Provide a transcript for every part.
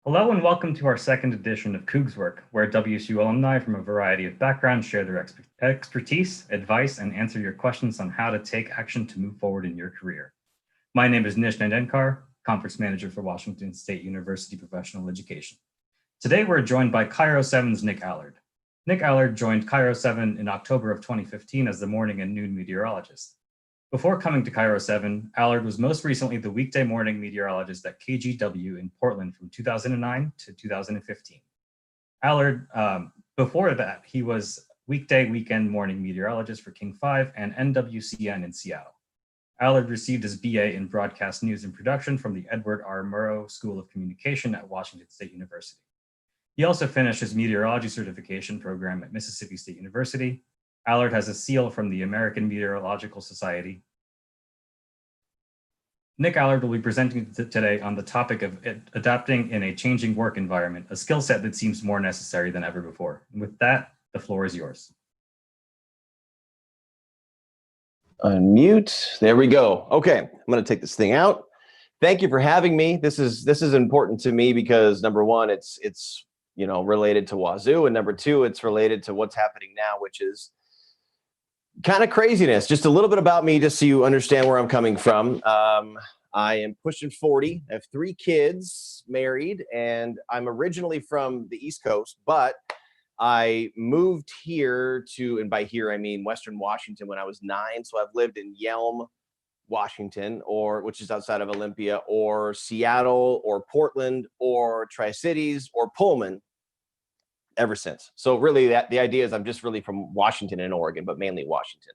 Hello and welcome to our second edition of Cougs Work, where WSU alumni from a variety of backgrounds share their expertise, advice, and answer your questions on how to take action to move forward in your career. My name is Nish Nandenkar, Conference Manager for Washington State University Professional Education. Today we're joined by Cairo 7's Nick Allard. Nick Allard joined Cairo 7 in October of 2015 as the morning and noon meteorologist. Before coming to Cairo 7, Allard was most recently the weekday morning meteorologist at KGW in Portland from 2009 to 2015. Allard, before that, he was weekday weekend morning meteorologist for King 5 and NWCN in Seattle. Allard received his BA in Broadcast News and Production from the Edward R. Murrow School of Communication at Washington State University. He also finished his meteorology certification program at Mississippi State University. Allard has a seal from the American Meteorological Society. Nick Allard will be presenting today on the topic of adapting in a changing work environment, a skill set that seems more necessary than ever before. And with that, the floor is yours. Unmute. There we go. Okay, I'm going to take this thing out. Thank you for having me. This is important to me because number one, it's related to Wazoo, and number two, it's related to what's happening now, which is kind of craziness. Just a little bit about me, just so you understand where I'm coming from. I am pushing 40. I have 3 kids, married, and I'm originally from the East Coast, but I moved here and by here I mean Western Washington, when I was 9. So I've lived in Yelm, Washington, which is outside of Olympia, or Seattle, or Portland, or Tri-Cities, or Pullman ever since. So really the idea is I'm just really from Washington and Oregon, but mainly Washington.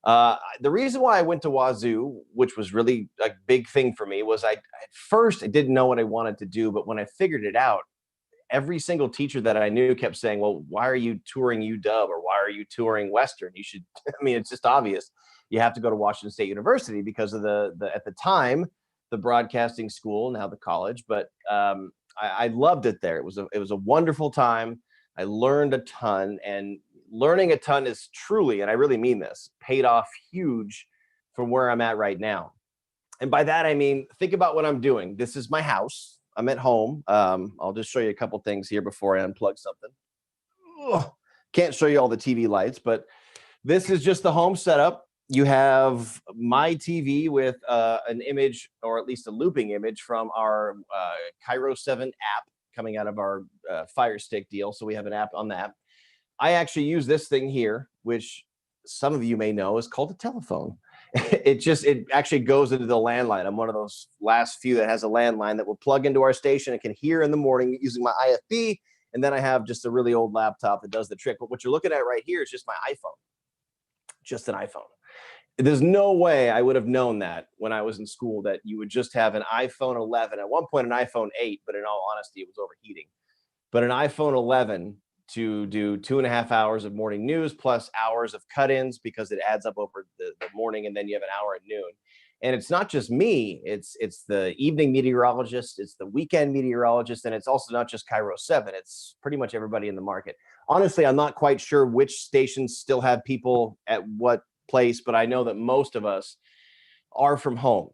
The reason why I went to Wazoo, which was really a big thing for me, was at first I didn't know what I wanted to do, but when I figured it out, every single teacher that I knew kept saying, well, why are you touring UW, or why are you touring Western? You should, it's just obvious. You have to go to Washington State University because of the at the time, the broadcasting school, now the college, but I loved it there. It was a wonderful time. I learned a ton, and learning a ton is truly, and I really mean this, paid off huge from where I'm at right now. And by that, I mean, think about what I'm doing. This is my house. I'm at home. I'll just show you a couple things here before I unplug something. Ugh. Can't show you all the TV lights, but this is just the home setup. You have my TV with an image, or at least a looping image, from our Cairo 7 app coming out of our Fire Stick deal. So we have an app on that. I actually use this thing here, which some of you may know is called a telephone. It actually goes into the landline. I'm one of those last few that has a landline that will plug into our station and can hear in the morning using my IFB. And then I have just a really old laptop that does the trick. But what you're looking at right here is just my iPhone, just an iPhone. There's no way I would have known that when I was in school, that you would just have an iPhone 11. At one point, an iPhone 8, but in all honesty, it was overheating. But an iPhone 11 to do 2.5 hours of morning news plus hours of cut-ins, because it adds up over the morning, and then you have an hour at noon. And it's not just me, it's the evening meteorologist, it's the weekend meteorologist, and it's also not just Cairo 7, it's pretty much everybody in the market. Honestly, I'm not quite sure which stations still have people at what place, but I know that most of us are from home.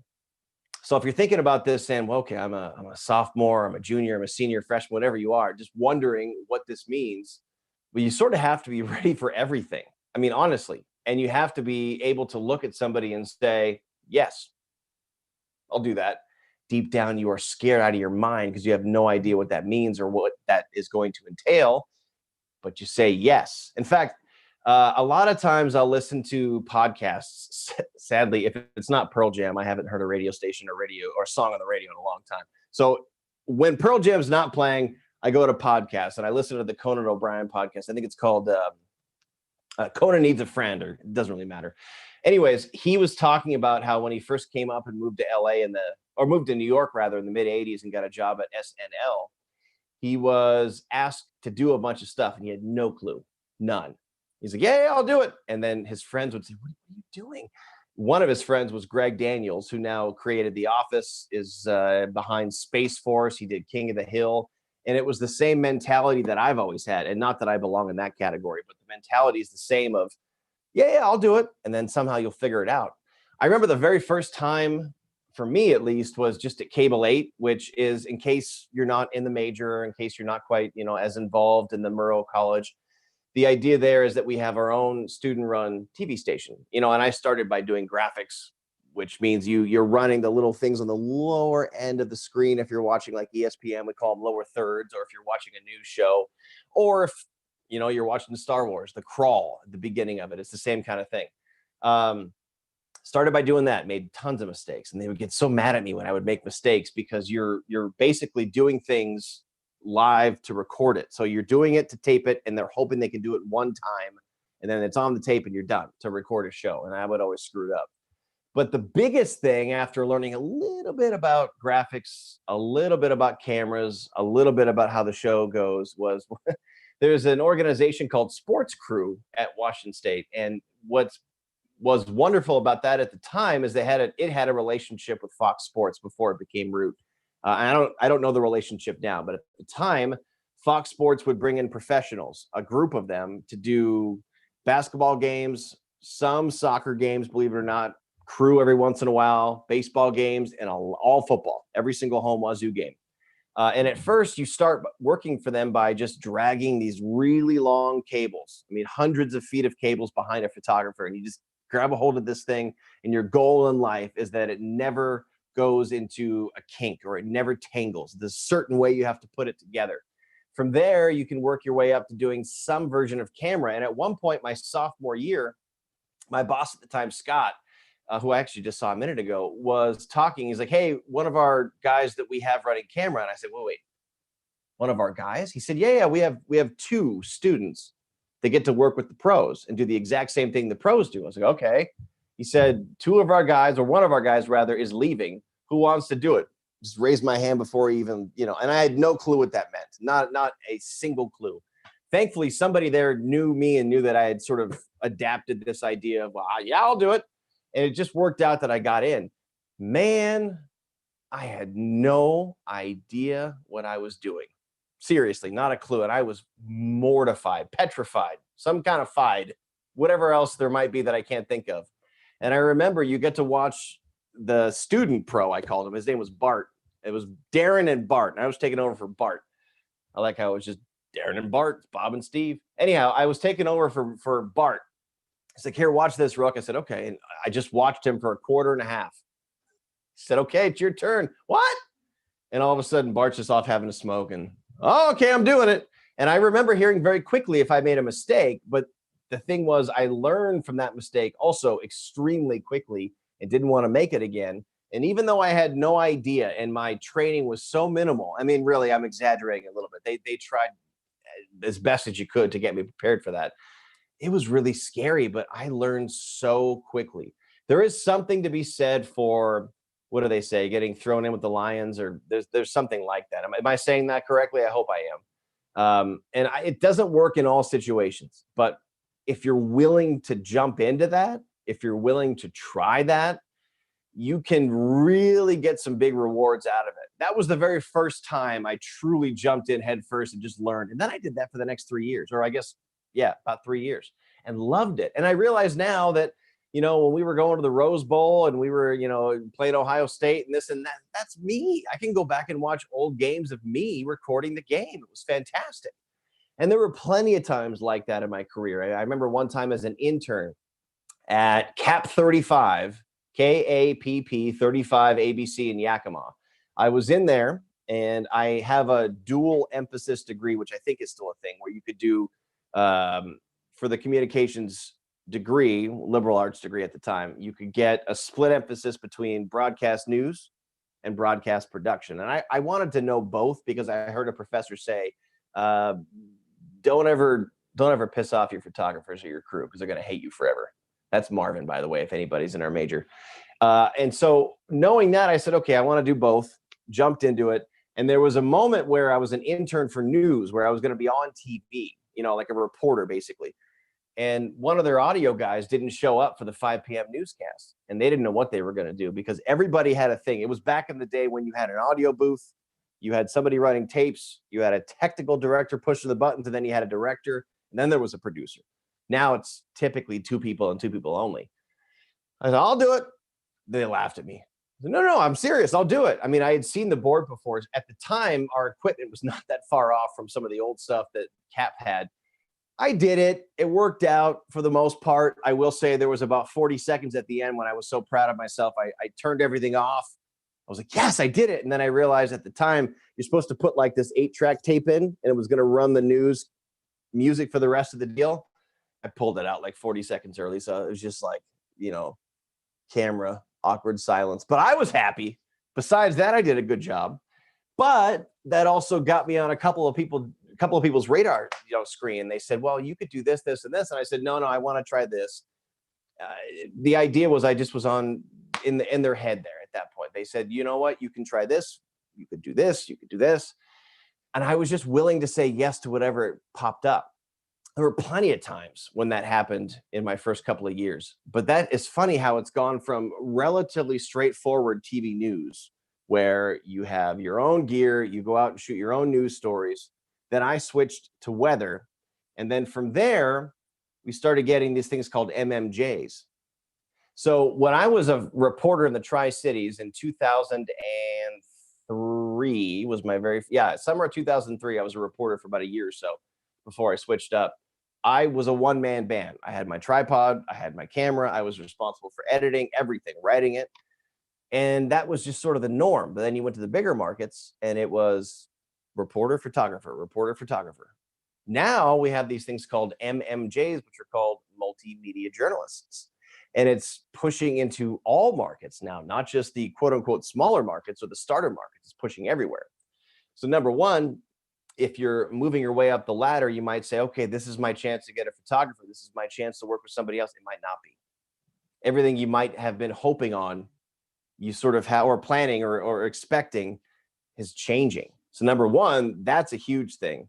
So if you're thinking about this saying, well, okay, I'm a sophomore, I'm a junior, I'm a senior, freshman, whatever you are, just wondering what this means, well, you sort of have to be ready for everything. I mean, honestly, and you have to be able to look at somebody and say, yes, I'll do that. Deep down, you are scared out of your mind because you have no idea what that means or what that is going to entail, but you say yes. In fact, a lot of times I'll listen to podcasts. Sadly, if it's not Pearl Jam, I haven't heard a radio station or song on the radio in a long time. So when Pearl Jam's not playing, I go to podcasts and I listen to the Conan O'Brien podcast. I think it's called Conan Needs a Friend, or it doesn't really matter. Anyways, he was talking about how when he first came up and moved to LA moved to New York rather, in the mid 80s, and got a job at SNL, he was asked to do a bunch of stuff and he had no clue, none. He's like, yeah, I'll do it. And then his friends would say, what are you doing? One of his friends was Greg Daniels, who now created The Office, is behind Space Force. He did King of the Hill. And it was the same mentality that I've always had. And not that I belong in that category, but the mentality is the same of, yeah, I'll do it. And then somehow you'll figure it out. I remember the very first time for me at least, was just at Cable 8, which is, in case you're not in the major, in case you're not quite, as involved in the Murrow College, the idea there is that we have our own student-run TV station, and I started by doing graphics, which means you're running the little things on the lower end of the screen. If you're watching like ESPN, we call them lower thirds, or if you're watching a news show, or if you're watching Star Wars, the crawl at the beginning of it, it's the same kind of thing. Started by doing that, made tons of mistakes, and they would get so mad at me when I would make mistakes, because you're basically doing things live to record it. So you're doing it to tape it, and they're hoping they can do it one time, and then it's on the tape and you're done to record a show. And I would always screw it up. But the biggest thing, after learning a little bit about graphics, a little bit about cameras, a little bit about how the show goes, was there's an organization called Sports Crew at Washington State. And what was wonderful about that at the time is it had a relationship with Fox Sports before it became Root. I don't know the relationship now, but at the time, Fox Sports would bring in professionals, a group of them, to do basketball games, some soccer games, believe it or not, crew every once in a while, baseball games, and all football, every single home Wazoo game. And at first, you start working for them by just dragging these really long cables. I mean, hundreds of feet of cables behind a photographer, and you just grab a hold of this thing, and your goal in life is that it never goes into a kink, or it never tangles. There's a certain way you have to put it together. From there, you can work your way up to doing some version of camera. And at one point, my sophomore year, my boss at the time, Scott, who I actually just saw a minute ago, was talking. He's like, hey, one of our guys that we have running camera. And I said, well, wait, one of our guys? He said, yeah, we have 2 students that get to work with the pros and do the exact same thing the pros do. I was like, okay. He said, 2 of our guys, or one of our guys rather, is leaving. Who wants to do it? Just raised my hand before he even, and I had no clue what that meant. Not a single clue. Thankfully, somebody there knew me and knew that I had sort of adapted this idea of, well, yeah, I'll do it. And it just worked out that I got in. Man, I had no idea what I was doing. Seriously, not a clue. And I was mortified, petrified, some kind of fied, whatever else there might be that I can't think of. And I remember you get to watch the student pro, I called him. His name was Bart. It was Darren and Bart. And I was taking over for Bart. I like how it was just Darren and Bart, Bob and Steve. Anyhow, I was taking over for Bart. He's like, here, watch this, Rook. I said, okay. And I just watched him for a quarter and a half. He said, okay, it's your turn. What? And all of a sudden, Bart's just off having a smoke. And, oh, okay, I'm doing it. And I remember hearing very quickly if I made a mistake. But the thing was, I learned from that mistake also extremely quickly and didn't want to make it again. And even though I had no idea and my training was so minimal, I mean, really, I'm exaggerating a little bit. They tried as best as you could to get me prepared for that. It was really scary, but I learned so quickly. There is something to be said for, what do they say, getting thrown in with the lions, or there's something like that. Am I saying that correctly? I hope I am. It doesn't work in all situations, but if you're willing to jump into that, if you're willing to try that, you can really get some big rewards out of it. That was the very first time I truly jumped in head first and just learned. And then I did that for the next 3 years, or I guess, yeah, about 3 years, and loved it. And I realize now that, when we were going to the Rose Bowl and we were, playing Ohio State and this and that, that's me. I can go back and watch old games of me recording the game. It was fantastic. And there were plenty of times like that in my career. I remember one time as an intern at CAP 35, KAPP 35 ABC in Yakima. I was in there, and I have a dual emphasis degree, which I think is still a thing, where you could do for the communications degree, liberal arts degree at the time, you could get a split emphasis between broadcast news and broadcast production. And I wanted to know both, because I heard a professor say, don't ever piss off your photographers or your crew, because they're going to hate you forever. That's Marvin, by the way, if anybody's in our major. And so knowing that, I said, okay, I want to do both, jumped into it. And there was a moment where I was an intern for news, where I was going to be on TV, like a reporter, basically. And one of their audio guys didn't show up for the 5 p.m. newscast. And they didn't know what they were going to do, because everybody had a thing. It was back in the day when you had an audio booth, you had somebody writing tapes, you had a technical director pushing the buttons, and then you had a director, and then there was a producer. Now it's typically 2 people and 2 people only. I said, I'll do it. They laughed at me. No, I'm serious. I'll do it. I mean, I had seen the board before. At the time, our equipment was not that far off from some of the old stuff that Cap had. I did it. It worked out for the most part. I will say there was about 40 seconds at the end when I was so proud of myself. I turned everything off. I was like, yes, I did it. And then I realized at the time, you're supposed to put like this 8-track tape in, and it was going to run the news music for the rest of the deal. I pulled it out like 40 seconds early. So it was just like, camera, awkward silence. But I was happy. Besides that, I did a good job. But that also got me on a couple of people's radar, screen. They said, well, you could do this, this, and this. And I said, no, I want to try this. The idea was I just was in their head there at that point. They said, you know what, you can try this. You could do this. You could do this. And I was just willing to say yes to whatever popped up. There were plenty of times when that happened in my first couple of years. But that is funny how it's gone from relatively straightforward TV news, where you have your own gear, you go out and shoot your own news stories. Then I switched to weather. And then from there, we started getting these things called MMJs. So when I was a reporter in the Tri-Cities in 2003 was summer of 2003, I was a reporter for about a year or so before I switched up. I was a one-man band. I had my tripod, I had my camera, I was responsible for editing, everything, writing it. And that was just sort of the norm. But then you went to the bigger markets and it was reporter, photographer. Now we have these things called MMJs, which are called multimedia journalists. And it's pushing into all markets now, not just the quote unquote smaller markets or the starter markets. It's pushing everywhere. So number one, if you're moving your way up the ladder, you might say, okay, this is my chance to get a photographer. This is my chance to work with somebody else. It might not be. Everything you might have been hoping on, you sort of have, or planning or expecting, is changing. So number one, that's a huge thing.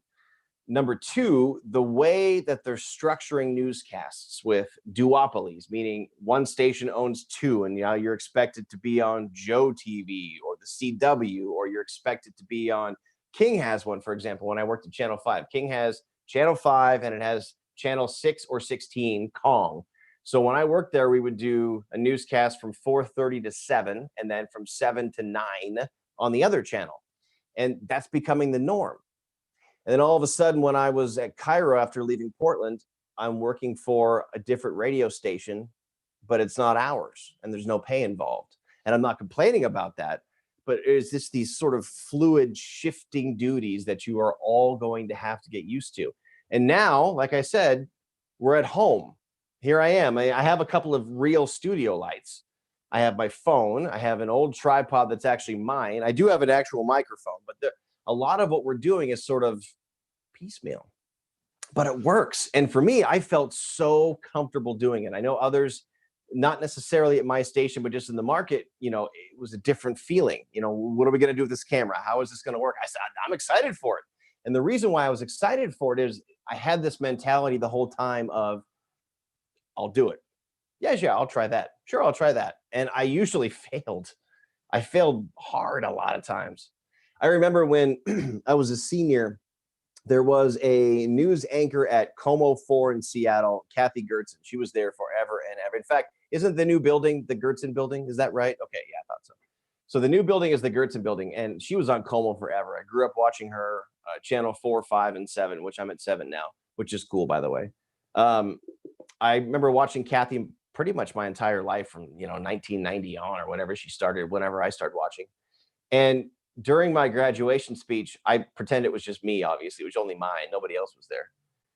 Number two, the way that they're structuring newscasts with duopolies, meaning one station owns two, and you're expected to be on Joe TV or the CW, or you're expected to be on, King has one, for example, when I worked at Channel 5. King has Channel 5 and it has Channel 6 or 16, Kong. So when I worked there, we would do a newscast from 4:30 to 7, and then from 7 to 9 on the other channel. And that's becoming the norm. And then all of a sudden, when I was at Cairo after leaving Portland, I'm working for a different radio station, but it's not ours, and there's no pay involved. And I'm not complaining about that, but it's just these sort of fluid shifting duties that you are all going to have to get used to. And now, like I said, we're at home. Here I am. I have a couple of real studio lights. I have my phone. I have an old tripod that's actually mine. I do have an actual microphone, but a lot of what we're doing is sort of piecemeal, but it works. And for me, I felt so comfortable doing it. I know others, not necessarily at my station, but just in the market, it was a different feeling. What are we going to do with this camera? How is this going to work? I said, I'm excited for it. And the reason why I was excited for it is I had this mentality the whole time of, I'll do it. Yeah, I'll try that. Sure, I'll try that. And I usually failed. I failed hard a lot of times. I remember when I was a senior, there was a news anchor at Como 4 in Seattle, Kathy Gertson. She was there forever and ever. In fact, isn't the new building the Gertson building? Is that right? Okay, yeah, I thought so. So the new building is the Gertson building, and she was on Como forever. I grew up watching her channel 4, 5, and 7, which I'm at 7 now, which is cool, by the way. I remember watching Kathy pretty much my entire life from 1990 on, or whenever she started, whenever I started watching. And during my graduation speech, I pretend it was just me, obviously. It was only mine. Nobody else was there.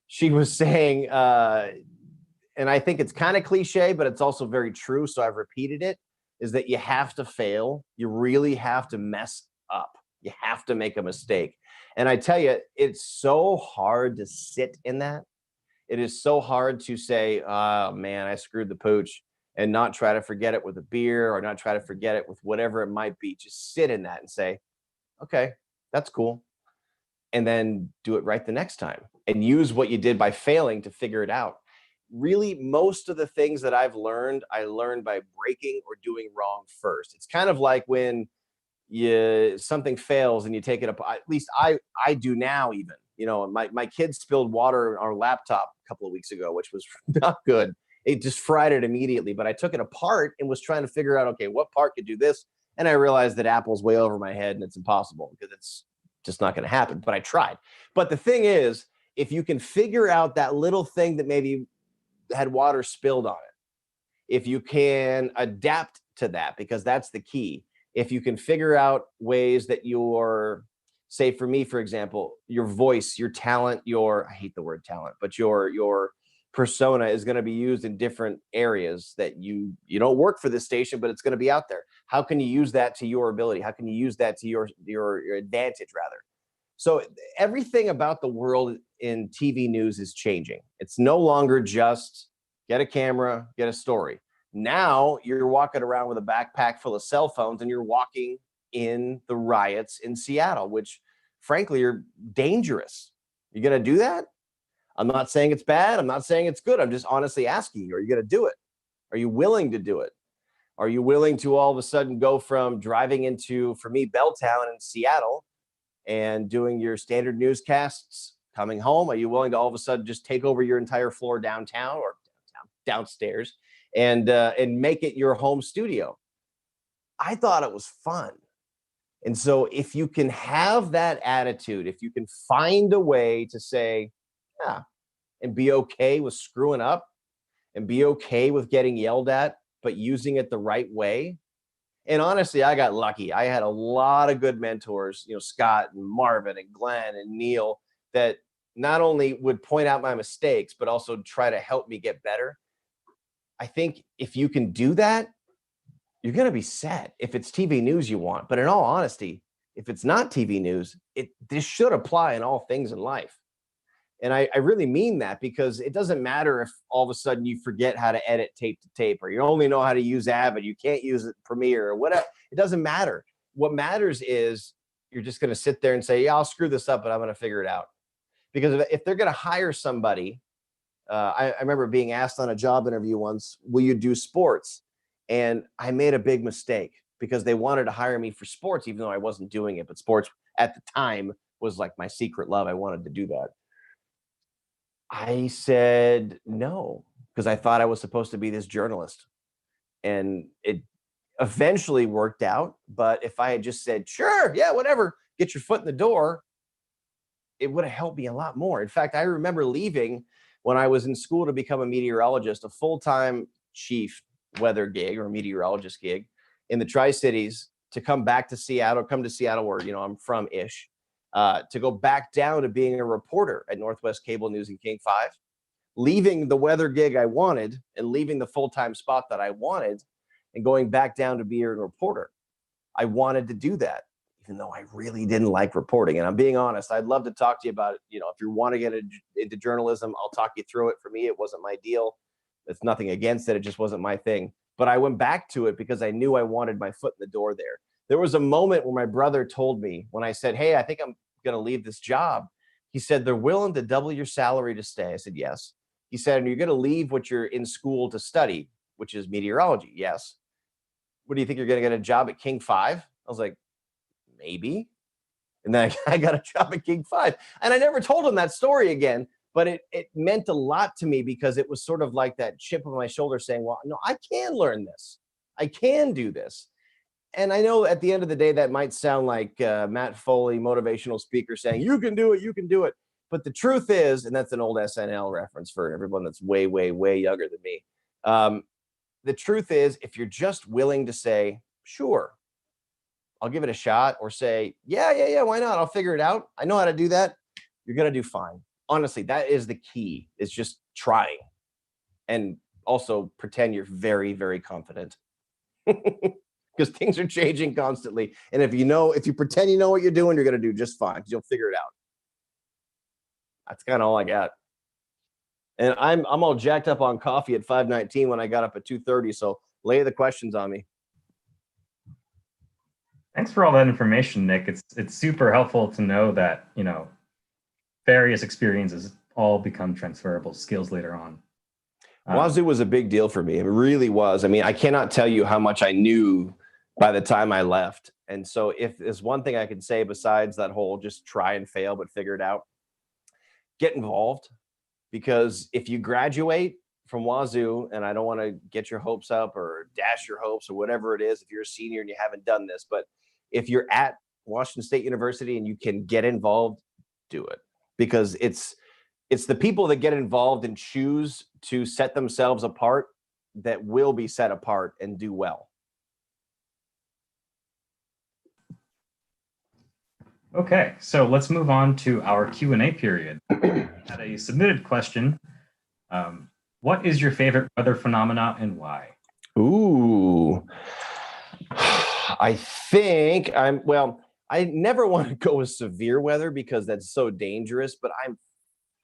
She was saying, and I think it's kind of cliche, but it's also very true, so I've repeated it, is that you have to fail. You really have to mess up. You have to make a mistake. And I tell you, it's so hard to sit in that. It is so hard to say, oh, man, I screwed the pooch, and not try to forget it with a beer or not try to forget it with whatever it might be. Just sit in that and say, okay, that's cool. And then do it right the next time and use what you did by failing to figure it out. Really, most of the things that I learned by breaking or doing wrong first. It's kind of like when something fails and you take it up. At least I do now even. My kids spilled water on our laptop a couple of weeks ago, which was not good. It just fried it immediately. But I took it apart and was trying to figure out, okay, what part could do this? And I realized that Apple's way over my head and it's impossible because it's just not going to happen. But I tried. But the thing is, if you can figure out that little thing that maybe had water spilled on it, if you can adapt to that, because that's the key. If you can figure out ways that your, say for me, for example, your voice, your talent, I hate the word talent, but your persona is going to be used in different areas that you don't work for this station, but it's going to be out there. How can you use that to your ability? How can you use that to your advantage rather? So everything about the world in TV news is changing. It's no longer just get a camera, get a story. Now you're walking around with a backpack full of cell phones and you're walking in the riots in Seattle, which frankly are dangerous. You going to do that? I'm not saying it's bad. I'm not saying it's good. I'm just honestly asking you, are you going to do it? Are you willing to do it? Are you willing to all of a sudden go from driving into, for me, Belltown in Seattle and doing your standard newscasts, coming home? Are you willing to all of a sudden just take over your entire floor downtown or downstairs and make it your home studio? I thought it was fun. And so if you can have that attitude, if you can find a way to say, yeah, and be okay with screwing up and be okay with getting yelled at, but using it the right way. And honestly, I got lucky. I had a lot of good mentors, Scott and Marvin and Glenn and Neil, that not only would point out my mistakes, but also try to help me get better. I think if you can do that, you're going to be set if it's TV news you want. But in all honesty, if it's not TV news, this should apply in all things in life. And I really mean that, because it doesn't matter if all of a sudden you forget how to edit tape to tape, or you only know how to use Avid, you can't use it Premiere or whatever. It doesn't matter. What matters is you're just going to sit there and say, yeah, I'll screw this up, but I'm going to figure it out. Because if they're going to hire somebody, I remember being asked on a job interview once, will you do sports? And I made a big mistake because they wanted to hire me for sports, even though I wasn't doing it. But sports at the time was like my secret love. I wanted to do that. I said no, because I thought I was supposed to be this journalist. And it eventually worked out. But if I had just said, sure, yeah, whatever, get your foot in the door, it would have helped me a lot more. In fact, I remember leaving when I was in school to become a meteorologist, a full-time chief weather gig or meteorologist gig in the Tri-Cities, to come back to Seattle, come to Seattle where, I'm from-ish, to go back down to being a reporter at Northwest Cable News and King 5, leaving the weather gig I wanted and leaving the full-time spot that I wanted and going back down to be a reporter. I wanted to do that, even though I really didn't like reporting. And I'm being honest, I'd love to talk to you about it. If you want to get into journalism, I'll talk you through it. For me, it wasn't my deal. It's nothing against it. It just wasn't my thing. But I went back to it because I knew I wanted my foot in the door there. There was a moment where my brother told me, when I said, hey, I think I'm going to leave this job. He said, they're willing to double your salary to stay. I said, yes. He said, and you're going to leave what you're in school to study, which is meteorology. Yes. What do you think, you're going to get a job at King 5? I was like, maybe. And then I got a job at King 5. And I never told him that story again, but it meant a lot to me, because it was sort of like that chip on my shoulder saying, well, no, I can learn this. I can do this. And I know at the end of the day, that might sound like Matt Foley, motivational speaker, saying, you can do it, you can do it. But the truth is, and that's an old SNL reference for everyone that's way, way, way younger than me. The truth is, if you're just willing to say, sure, I'll give it a shot, or say, yeah, why not? I'll figure it out. I know how to do that. You're going to do fine. Honestly, that is the key, is just trying. And also pretend you're very, very confident. Because things are changing constantly. And if you pretend you know what you're doing, you're going to do just fine, because you'll figure it out. That's kind of all I got. And I'm all jacked up on coffee at 5:19 when I got up at 2:30. So lay the questions on me. Thanks for all that information, Nick. It's super helpful to know that, various experiences all become transferable skills later on. Wazoo was a big deal for me. It really was. I mean, I cannot tell you how much I knew by the time I left. And so if there's one thing I can say besides that whole just try and fail, but figure it out, get involved. Because if you graduate from Wazoo, and I don't want to get your hopes up or dash your hopes or whatever it is if you're a senior and you haven't done this, but if you're at Washington State University and you can get involved, do it, because it's the people that get involved and choose to set themselves apart that will be set apart and do well. Okay, so let's move on to our Q&A period. Had a submitted question. What is your favorite weather phenomena and why? Ooh, I think I never want to go with severe weather because that's so dangerous, but I'm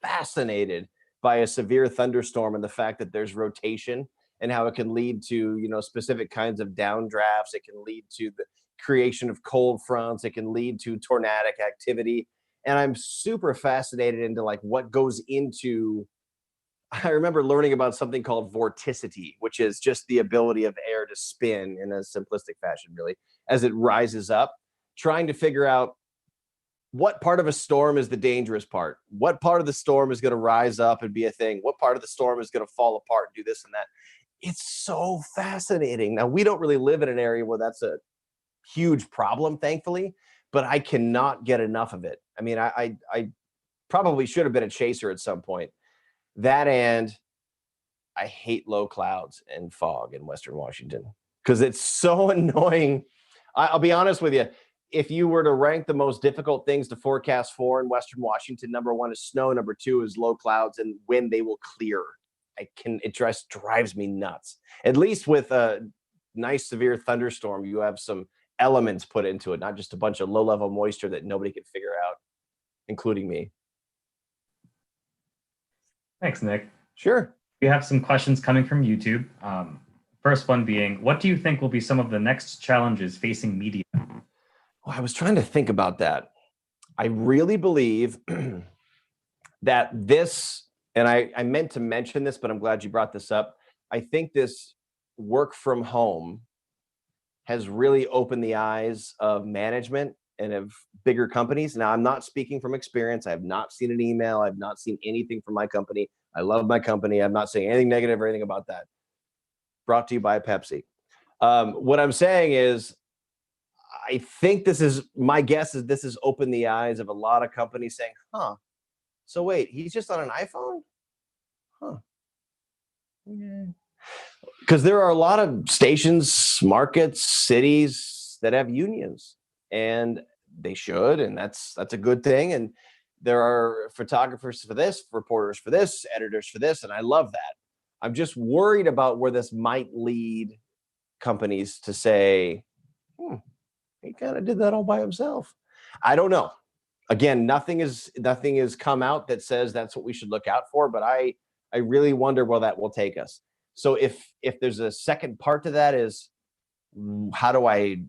fascinated by a severe thunderstorm and the fact that there's rotation and how it can lead to, specific kinds of downdrafts. It can lead to the creation of cold fronts. It can lead to tornadic activity. And I'm super fascinated into like what goes into, I remember learning about something called vorticity, which is just the ability of air to spin in a simplistic fashion, really, as it rises up, trying to figure out what part of a storm is the dangerous part, what part of the storm is going to rise up and be a thing, what part of the storm is going to fall apart and do this and that. It's so fascinating. Now, we don't really live in an area where that's a huge problem, thankfully, but I cannot get enough of it. I mean, I probably should have been a chaser at some point. That, and I hate low clouds and fog in Western Washington because it's so annoying. I'll be honest with you. If you were to rank the most difficult things to forecast for in Western Washington, number one is snow, number two is low clouds and when they will clear. It just drives me nuts. At least with a nice severe thunderstorm, you have some elements put into it, not just a bunch of low-level moisture that nobody can figure out, including me. Thanks, Nick. Sure. We have some questions coming from YouTube. First one being, what do you think will be some of the next challenges facing media? Well, I was trying to think about that. I really believe that this, and I meant to mention this, but I'm glad you brought this up. I think this work from home has really opened the eyes of management and of bigger companies. Now, I'm not speaking from experience. I have not seen an email. I've not seen anything from my company. I love my company. I'm not saying anything negative or anything about that. Brought to you by Pepsi. What I'm saying is, I think my guess is this has opened the eyes of a lot of companies saying, so wait, he's just on an iPhone? Yeah. Because there are a lot of stations, markets, cities that have unions, and they should, and that's a good thing. And there are photographers for this, reporters for this, editors for this, and I love that. I'm just worried about where this might lead companies to say, he kind of did that all by himself. I don't know. Again, nothing has come out that says that's what we should look out for, but I really wonder where that will take us. So if there's a second part to that is, how do I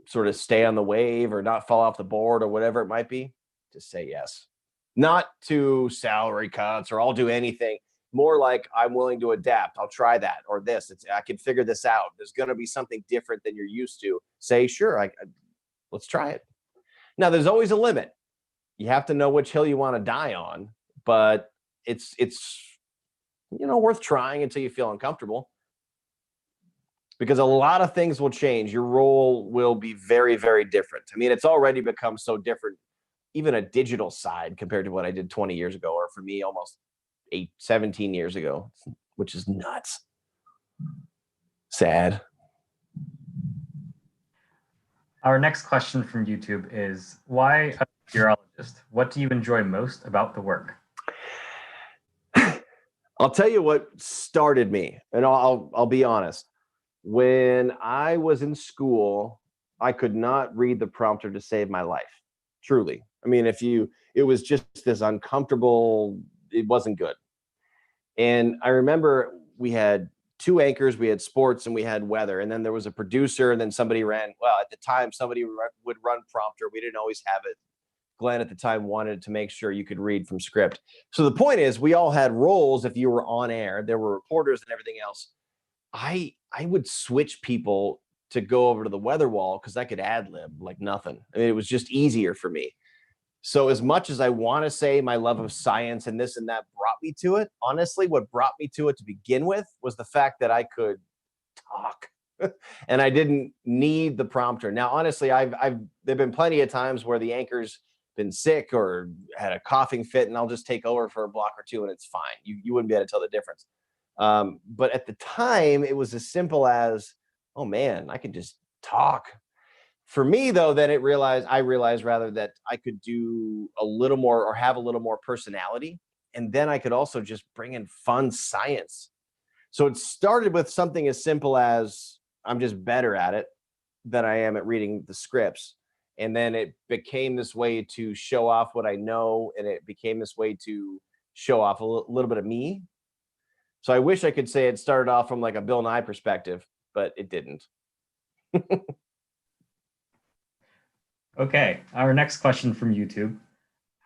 sort of stay on the wave or not fall off the board or whatever it might be, just say yes. Not to salary cuts or I'll do anything. More like I'm willing to adapt. I'll try that or this. I can figure this out. There's going to be something different than you're used to. Say, sure, let's try it. Now, there's always a limit. You have to know which hill you want to die on, but it's worth trying until you feel uncomfortable, because a lot of things will change. Your role will be very, very different. I mean, it's already become so different, even a digital side compared to what I did 20 years ago, or for me, almost 17 years ago, which is nuts. Sad. Our next question from YouTube is, why a meteorologist? What do you enjoy most about the work? I'll tell you what started me, and I'll be honest. When I was in school, I could not read the prompter to save my life. Truly. I mean, it was just this uncomfortable, it wasn't good. And I remember we had two anchors, we had sports and we had weather. And then there was a producer, and then somebody at the time, somebody would run prompter. We didn't always have it. Glenn at the time wanted to make sure you could read from script. So the point is, we all had roles. If you were on air, there were reporters and everything else. I would switch people to go over to the weather wall because I could ad lib like nothing. I mean, it was just easier for me. So as much as I want to say my love of science and this and that brought me to it, honestly, what brought me to it to begin with was the fact that I could talk and I didn't need the prompter. Now, honestly, there've been plenty of times where the anchor's been sick or had a coughing fit, and I'll just take over for a block or two, and it's fine. You wouldn't be able to tell the difference. But at the time, it was as simple as, oh man, I can just talk. For me, though, then I realized rather that I could do a little more or have a little more personality, and then I could also just bring in fun science. So it started with something as simple as I'm just better at it than I am at reading the scripts. And then it became this way to show off what I know. And it became this way to show off a little bit of me. So I wish I could say it started off from like a Bill Nye perspective, but it didn't. Okay, our next question from YouTube.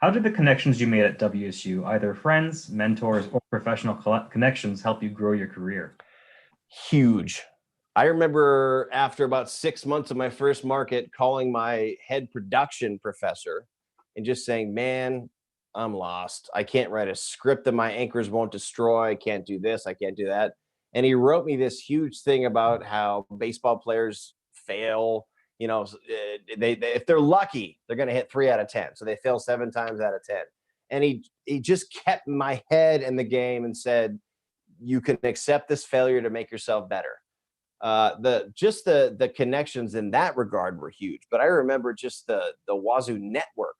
How did the connections you made at WSU, either friends, mentors, or professional connections, help you grow your career? Huge. I remember after about 6 months of my first market calling my head production professor and just saying, man, I'm lost. I can't write a script that my anchors won't destroy. I can't do this. I can't do that. And he wrote me this huge thing about how baseball players fail. You know, they if they're lucky, they're going to hit 3 out of 10. So they fail 7 times out of 10. And he just kept my head in the game and said, you can accept this failure to make yourself better. The connections in that regard were huge. But I remember just the Wazoo network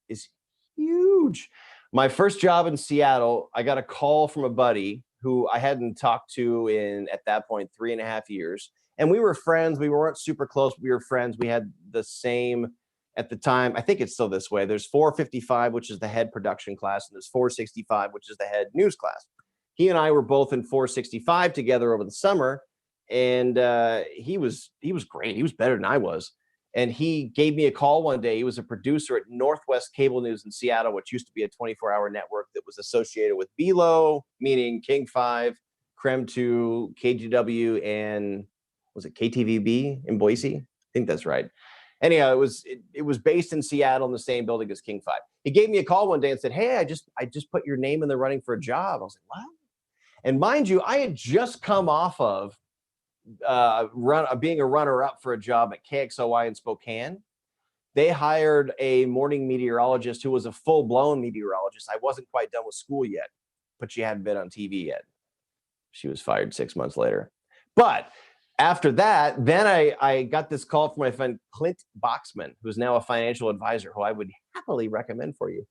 is huge. My first job in Seattle, I got a call from a buddy who I hadn't talked to in, at that point, 3.5 years. And we were friends. We weren't super close, but we were friends. We had the same, at the time, I think it's still this way. There's 455, which is the head production class, and there's 465, which is the head news class. He and I were both in 465 together over the summer. And he was great. He was better than I was. And he gave me a call one day. He was a producer at Northwest Cable News in Seattle, which used to be a 24-hour network that was associated with BELO, meaning King 5, Creme 2, KGW, and was it KTVB in Boise? I think that's right. Anyhow, it was based in Seattle in the same building as King 5. He gave me a call one day and said, hey, I just put your name in the running for a job. I was like, what? And mind you, I had just come off of being a runner-up for a job at KXOY in Spokane. They hired a morning meteorologist who was a full-blown meteorologist. I wasn't quite done with school yet, but she hadn't been on TV yet. She was fired 6 months later. But after that, then I got this call from my friend Clint Boxman, who's now a financial advisor, who I would happily recommend for you.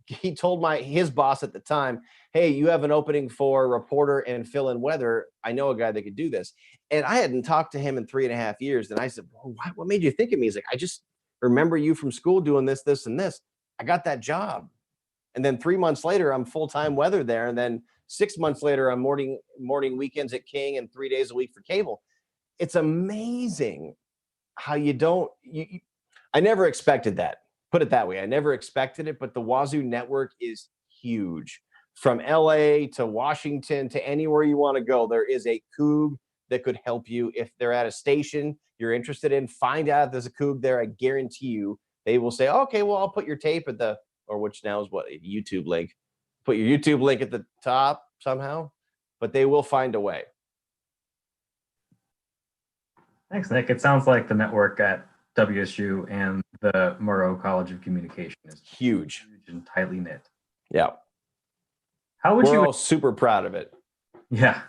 He told his boss at the time, hey, you have an opening for reporter and fill-in weather. I know a guy that could do this. And I hadn't talked to him in 3.5 years. And I said, well, what made you think of me? He's like, I just remember you from school doing this, this, and this. I got that job. And then 3 months later, I'm full-time weather there. And then 6 months later, I'm morning weekends at King and 3 days a week for cable. It's amazing how I never expected that. Put it that way. I never expected it, but the Wazoo network is huge. From LA to Washington to anywhere you want to go, there is a Coug that could help you. If they're at a station you're interested in, find out if there's a Coug there. I guarantee you they will say, okay, well, I'll put your tape at which now is what, a YouTube link. Put your YouTube link at the top somehow, but they will find a way. Thanks, Nick. It sounds like the network at WSU and the Murrow College of Communication is huge and tightly knit. Yeah. We're all super proud of it. Yeah.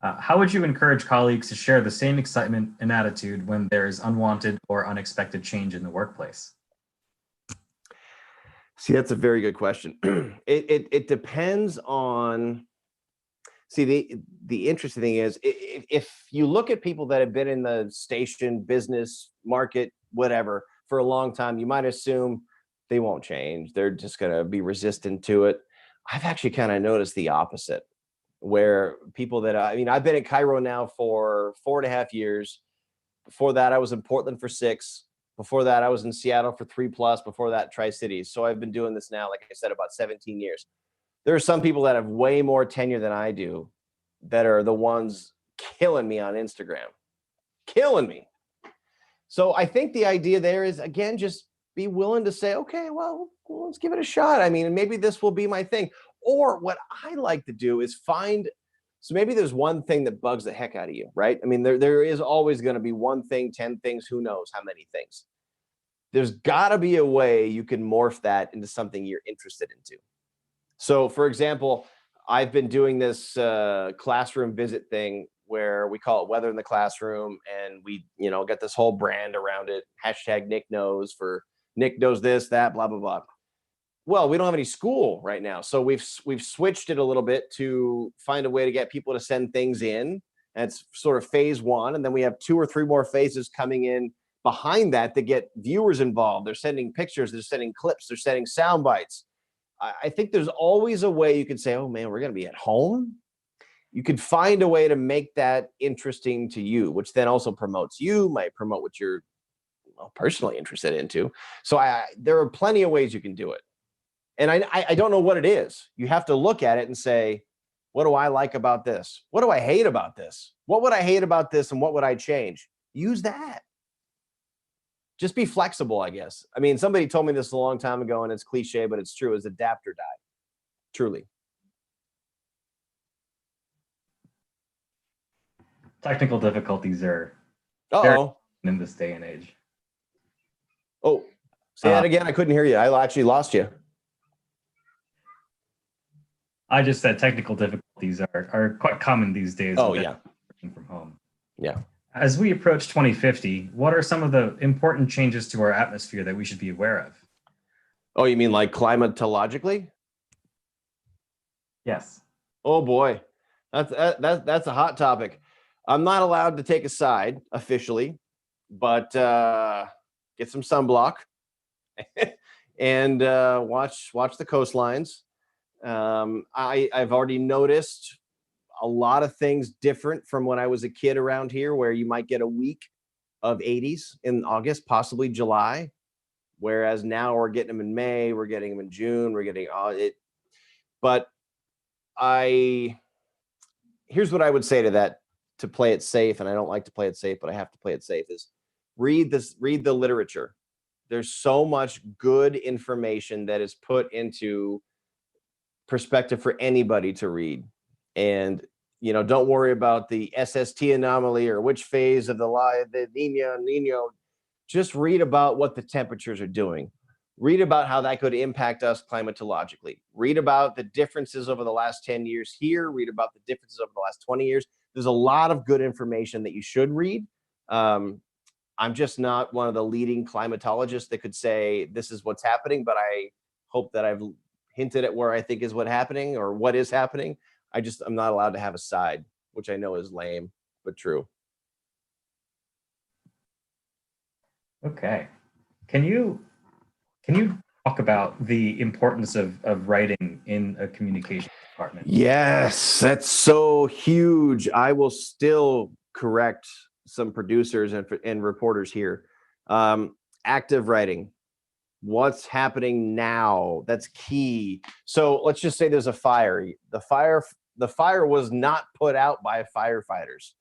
How would you encourage colleagues to share the same excitement and attitude when there is unwanted or unexpected change in the workplace? See, that's a very good question. It depends on. See, the interesting thing is, if you look at people that have been in the station, business, market, whatever, for a long time, you might assume they won't change. They're just going to be resistant to it. I've actually kind of noticed the opposite, where people I've been in Cairo now for 4.5 years. Before that, I was in Portland for 6. Before that, I was in Seattle for 3+. Before that, Tri-Cities. So I've been doing this now, like I said, about 17 years. There are some people that have way more tenure than I do that are the ones killing me on Instagram. Killing me. So I think the idea there is, again, just be willing to say, okay, well, let's give it a shot. I mean, maybe this will be my thing. Or what I like to do is so maybe there's one thing that bugs the heck out of you, right? I mean, there is always going to be one thing, 10 things, who knows how many things. There's got to be a way you can morph that into something you're interested into. So, for example, I've been doing this classroom visit thing where we call it Weather in the Classroom, and we, get this whole brand around it. Hashtag Nick knows for Nick knows this, that, blah, blah, blah. Well, we don't have any school right now, so we've switched it a little bit to find a way to get people to send things in. That's sort of phase one, and then we have 2 or 3 more phases coming in behind that get viewers involved. They're sending pictures, they're sending clips, they're sending sound bites. I think there's always a way you can say, oh man, we're going to be at home. You could find a way to make that interesting to you, which then also promotes you, might promote what you're personally interested into. So there are plenty of ways you can do it. And I don't know what it is. You have to look at it and say, what do I like about this? What do I hate about this? What would I hate about this and what would I change? Use that. Just be flexible, I guess. I mean, somebody told me this a long time ago, and it's cliche, but it's true, is adapt or die. Truly. Technical difficulties are in this day and age. Oh, say that again. I couldn't hear you. I actually lost you. I just said technical difficulties are quite common these days. Oh, yeah. Working from home. Yeah. As we approach 2050, what are some of the important changes to our atmosphere that we should be aware of? Oh, you mean like climatologically? Yes. Oh boy, that's a hot topic. I'm not allowed to take a side officially, but get some sunblock and watch the coastlines. I've already noticed a lot of things different from when I was a kid around here, where you might get a week of 80s in August, possibly July, whereas now we're getting them in May, we're getting them in June, we're getting it. But here's what I would say to that, to play it safe, and I don't like to play it safe, but I have to play it safe, is read the literature. There's so much good information that is put into perspective for anybody to read. And, don't worry about the SST anomaly or which phase of the Nino. Just read about what the temperatures are doing. Read about how that could impact us climatologically. Read about the differences over the last 10 years here. Read about the differences over the last 20 years. There's a lot of good information that you should read. I'm just not one of the leading climatologists that could say this is what's happening, but I hope that I've hinted at where I think is what's happening or what is happening. I'm not allowed to have a side, which I know is lame, but true. Okay. Can you talk about the importance of writing in a communications department? Yes, that's so huge. I will still correct some producers and reporters here. Active writing. What's happening now? That's key. So let's just say there's a fire. The fire was not put out by firefighters.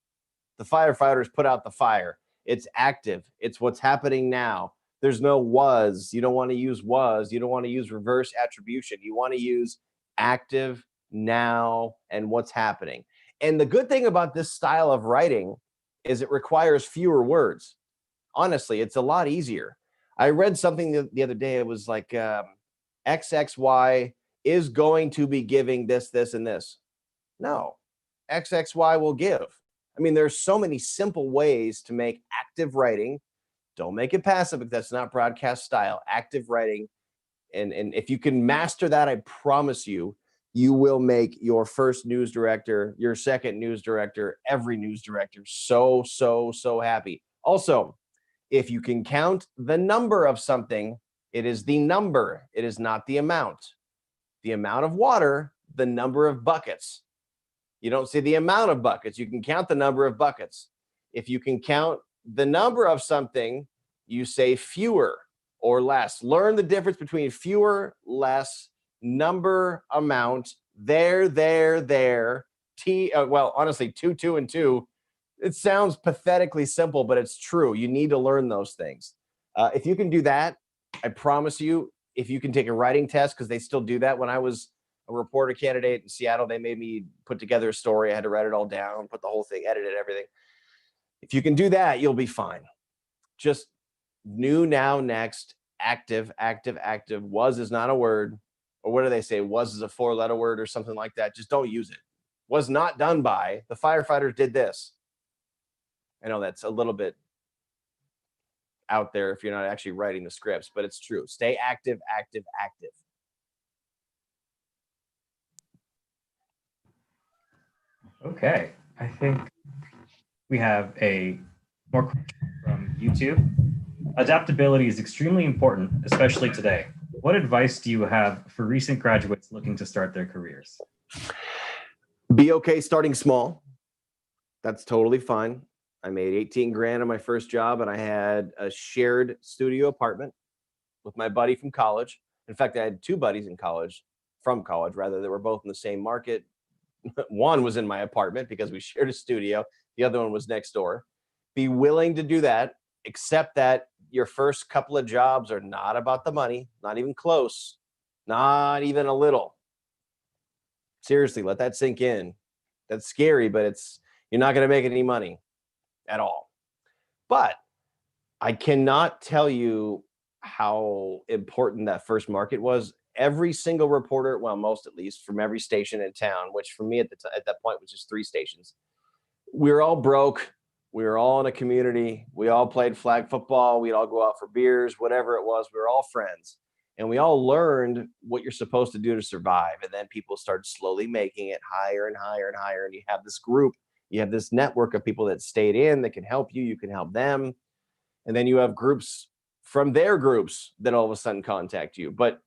The firefighters put out the fire. It's active. It's what's happening now. There's no was. You don't want to use was. You don't want to use reverse attribution. You want to use active now and what's happening. And the good thing about this style of writing is it requires fewer words. Honestly, it's a lot easier. I read something the other day. It was like XXY is going to be giving this, this, and this. No, XXY will give. I mean, there's so many simple ways to make active writing. Don't make it passive, because that's not broadcast style. Active writing. And if you can master that, I promise you, you will make your first news director, your second news director, every news director so, so, so happy. Also, if you can count the number of something, it is the number. It is not the amount. The amount of water, the number of buckets. You don't say the amount of buckets. You can count the number of buckets. If you can count the number of something, you say fewer or less. Learn the difference between fewer, less, number, amount, there. Well, honestly, 2, and 2. It sounds pathetically simple, but it's true. You need to learn those things. If you can do that, I promise you, if you can take a writing test, because they still do that. When I was a reporter candidate in Seattle, they made me put together a story. I had to write it all down, put the whole thing, edit it, everything. If you can do that, you'll be fine. Just new, now, next, active, active, active. Was is not a word. Or what do they say? Was is a 4-letter word or something like that. Just don't use it. Was not done by. The firefighters did this. I know that's a little bit out there if you're not actually writing the scripts, but it's true. Stay active, active, active. Okay, I think we have a more question from YouTube. Adaptability is extremely important, especially today. What advice do you have for recent graduates looking to start their careers? Be okay starting small. That's totally fine. I made 18 grand on my first job, and I had a shared studio apartment with my buddy from college. In fact, I had 2 buddies in college, from college rather, that were both in the same market. One was in my apartment because we shared a studio. The other one was next door. Be willing to do that. Accept that your first couple of jobs are not about the money, not even close, not even a little. Seriously, let that sink in. That's scary, but you're not going to make any money at all. But I cannot tell you how important that first market was. Every single reporter, well, most at least, from every station in town, which for me at that point was just 3 stations. We were all broke. We were all in a community. We all played flag football. We'd all go out for beers, whatever it was. We were all friends. And we all learned what you're supposed to do to survive. And then people started slowly making it higher and higher and higher. And you have this group, you have this network of people that stayed in that can help you. You can help them. And then you have groups from their groups that all of a sudden contact you. But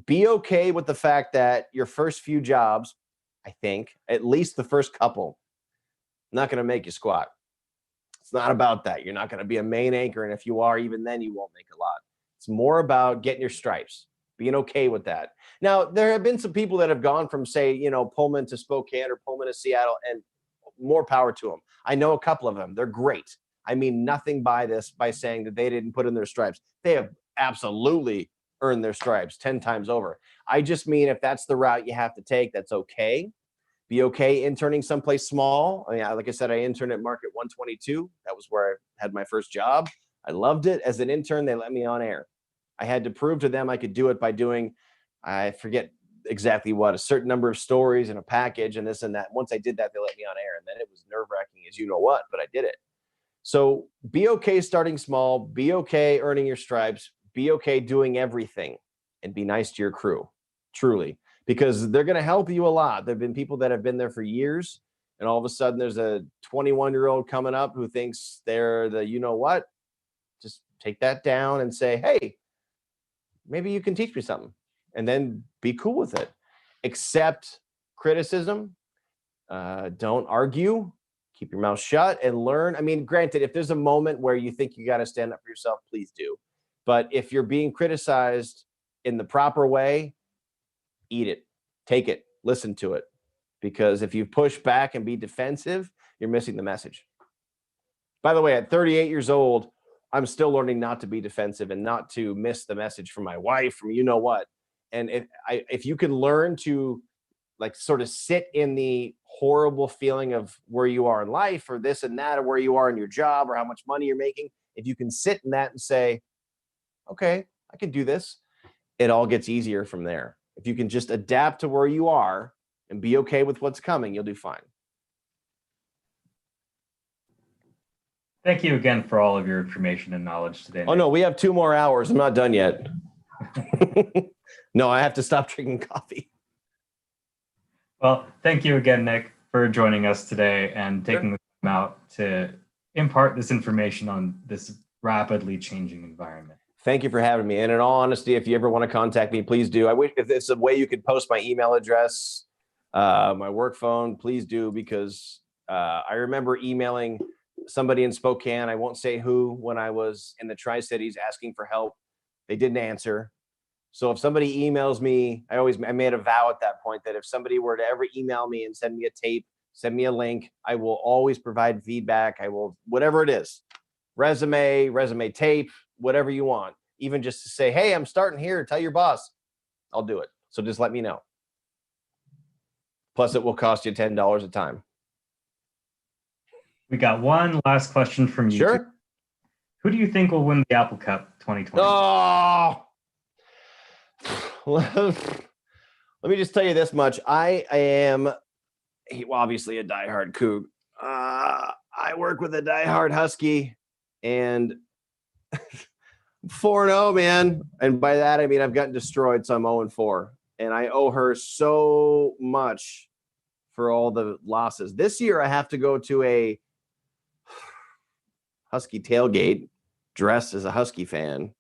be okay with the fact that your first few jobs, I think, at least the first couple, not going to make you squat. It's not about that. You're not going to be a main anchor. And if you are, even then you won't make a lot. It's more about getting your stripes, being okay with that. Now, there have been some people that have gone from, say, Pullman to Spokane or Pullman to Seattle, and more power to them. I know a couple of them. They're great. I mean nothing by saying that they didn't put in their stripes. They have absolutely earned their stripes 10 times over. I just mean if that's the route you have to take, that's okay. Be okay interning someplace small. I mean, like I said, I interned at Market 122. That was where I had my first job. I loved it. As an intern, they let me on air. I had to prove to them I could do it by doing, I forget exactly what, a certain number of stories in a package and this and that. Once I did that, they let me on air. And then it was nerve-wracking as you know what, but I did it. So be okay starting small. Be okay earning your stripes. Be okay doing everything, and be nice to your crew, truly, because they're going to help you a lot. There have been people that have been there for years, and all of a sudden there's a 21-year-old coming up who thinks they're the you-know-what. Just take that down and say, hey, maybe you can teach me something, and then be cool with it. Accept criticism. Don't argue. Keep your mouth shut and learn. I mean, granted, if there's a moment where you think you got to stand up for yourself, please do. But if you're being criticized in the proper way, eat it, take it, listen to it. Because if you push back and be defensive, you're missing the message. By the way, at 38 years old, I'm still learning not to be defensive and not to miss the message from my wife, from you know what. And if you can learn to like sort of sit in the horrible feeling of where you are in life or this and that, or where you are in your job or how much money you're making, if you can sit in that and say, okay, I can do this, it all gets easier from there. If you can just adapt to where you are and be okay with what's coming, you'll do fine. Thank you again for all of your information and knowledge today, Nick. Oh, no, we have 2 more hours. I'm not done yet. No, I have to stop drinking coffee. Well, thank you again, Nick, for joining us today and taking the time out to impart this information on this rapidly changing environment. Thank you for having me. And in all honesty, if you ever want to contact me, please do. I wish if there's a way you could post my email address, my work phone, please do, because I remember emailing somebody in Spokane, I won't say who, when I was in the Tri-Cities asking for help. They didn't answer. So if somebody emails me, I made a vow at that point that if somebody were to ever email me and send me a tape, send me a link, I will always provide feedback. I will, whatever it is, resume tape, whatever you want, even just to say, hey, I'm starting here, tell your boss, I'll do it. So just let me know. Plus, it will cost you $10 a time. We got one last question from you. Sure. Who do you think will win the Apple Cup 2020? Oh, let me just tell you this much. I am obviously a diehard Coug. I work with a diehard Husky, and 4-0, man. And by that, I mean I've gotten destroyed, so I'm 0-4. And I owe her so much for all the losses. This year, I have to go to a Husky tailgate, dress as a Husky fan,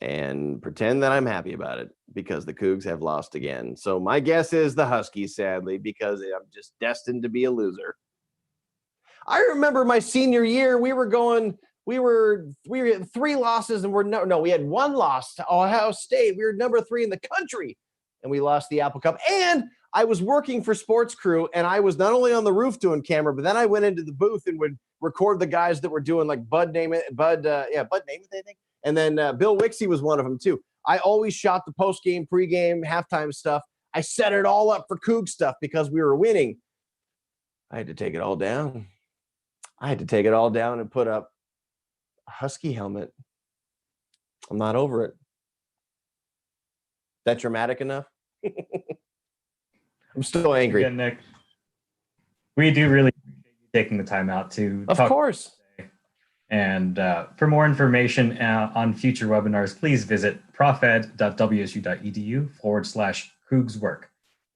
and pretend that I'm happy about it because the Cougs have lost again. So my guess is the Huskies, sadly, because I'm just destined to be a loser. I remember my senior year, we had 3 losses and we had 1 loss to Ohio State. We were number 3 in the country and we lost the Apple Cup. And I was working for Sports Crew and I was not only on the roof doing camera, but then I went into the booth and would record the guys that were doing like Bud Namath, I think. And then Bill Wixie was one of them too. I always shot the post-game, pre-game, halftime stuff. I set it all up for Coug stuff because we were winning. I had to take it all down. And put up a Husky helmet. I'm not over it. That dramatic enough? I'm still angry. Again, Nick, we do really appreciate you taking the time out to Of talk. course. And for more information on future webinars, please visit profed.wsu.edu/Cougswork.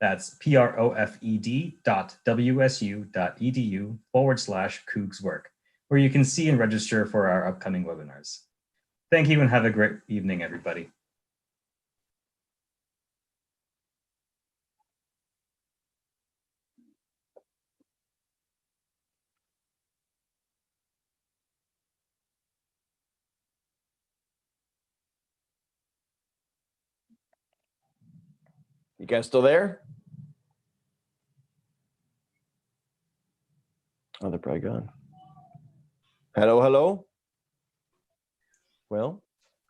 That's profed.wsu.edu/Cougswork, where you can see and register for our upcoming webinars. Thank you and have a great evening, everybody. You guys still there? Oh, they're probably gone. Hello. Well,